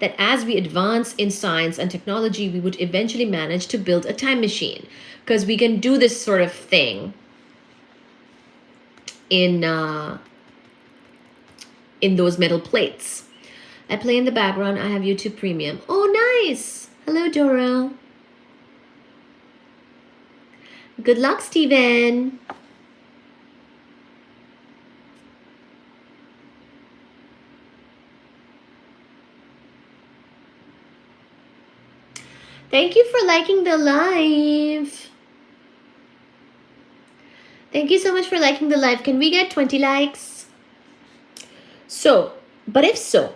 that as we advance in science and technology, we would eventually manage to build a time machine, because we can do this sort of thing in those metal plates. I play in the background. I have YouTube Premium. Oh, nice. Hello, Doro. Good luck, Steven. Thank you for liking the live. Thank you so much for liking the live. Can we get 20 likes? So, but if so,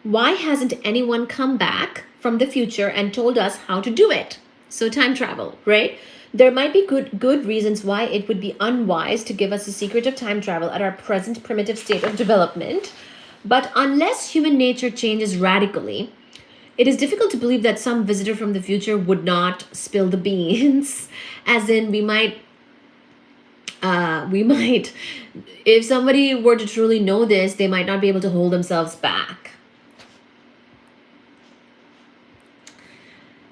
why hasn't anyone come back from the future and told us how to do it? So time travel, right? There might be good reasons why it would be unwise to give us the secret of time travel at our present primitive state of development. But unless human nature changes radically, it is difficult to believe that some visitor from the future would not spill the beans. As in, we might, if somebody were to truly know this, they might not be able to hold themselves back.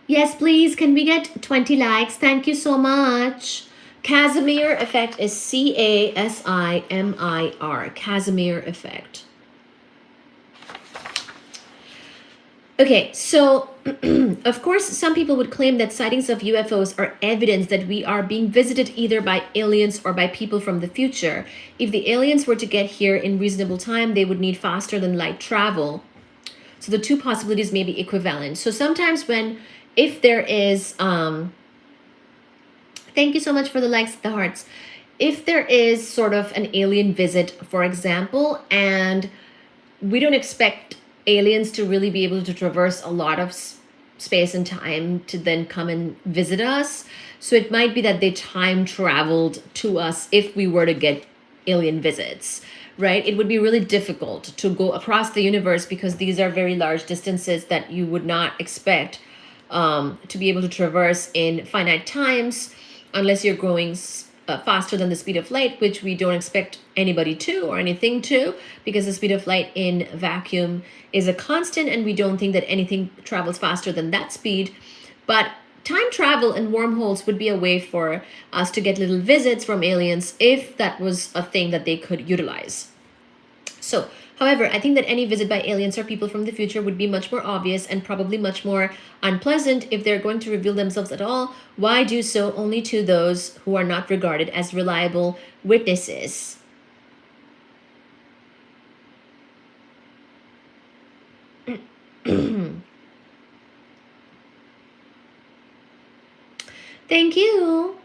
Yes, please. Can we get 20 likes? Thank you so much. Casimir effect is Casimir. Casimir effect. Okay, so of course, some people would claim that sightings of UFOs are evidence that we are being visited either by aliens or by people from the future. If the aliens were to get here in reasonable time, they would need faster than light travel. So the two possibilities may be equivalent. So sometimes if there is, thank you so much for the likes, the hearts. If there is sort of an alien visit, for example, and we don't expect aliens to really be able to traverse a lot of space and time to then come and visit us. So it might be that they time traveled to us if we were to get alien visits, right? It would be really difficult to go across the universe because these are very large distances that you would not expect to be able to traverse in finite times unless you're going faster than the speed of light, which we don't expect anybody to or anything to, because the speed of light in vacuum is a constant and we don't think that anything travels faster than that speed. But time travel and wormholes would be a way for us to get little visits from aliens if that was a thing that they could utilize. So, however, I think that any visit by aliens or people from the future would be much more obvious and probably much more unpleasant. If they're going to reveal themselves at all, why do so only to those who are not regarded as reliable witnesses? Thank you.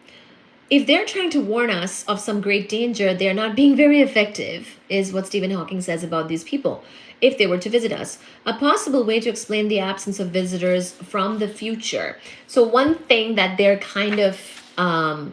If they're trying to warn us of some great danger, they're not being very effective, is what Stephen Hawking says about these people, if they were to visit us. A possible way to explain the absence of visitors from the future. So one thing that they're kind of, that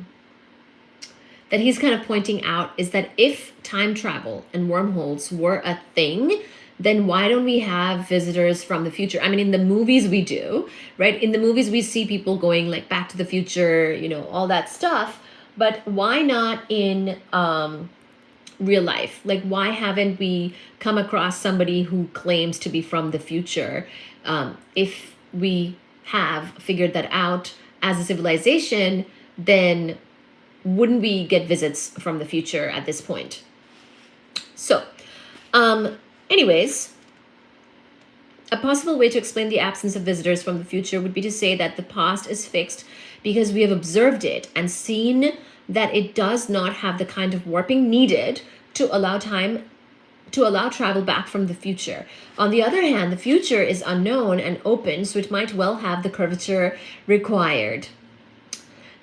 he's kind of pointing out is that if time travel and wormholes were a thing, then why don't we have visitors from the future? I mean, in the movies we do, right? In the movies we see people going like Back to the Future, all that stuff. But why not in real life? Like, why haven't we come across somebody who claims to be from the future? If we have figured that out as a civilization, then wouldn't we get visits from the future at this point? So, anyways, a possible way to explain the absence of visitors from the future would be to say that the past is fixed because we have observed it and seen that it does not have the kind of warping needed to allow travel back from the future. On the other hand, the future is unknown and open, so it might well have the curvature required.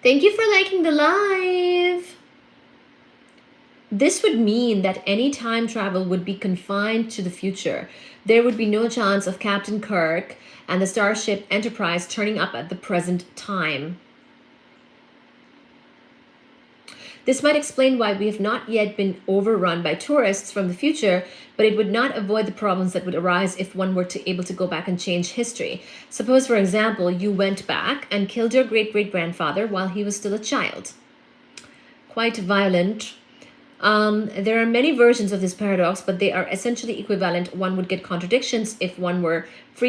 Thank you for liking the live. This would mean that any time travel would be confined to the future. There would be no chance of Captain Kirk and the Starship Enterprise turning up at the present time. This might explain why we have not yet been overrun by tourists from the future, but it would not avoid the problems that would arise if one were able to go back and change history. Suppose, for example, you went back and killed your great-great-grandfather while he was still a child. Quite violent. There are many versions of this paradox, but they are essentially equivalent. One would get contradictions if one were free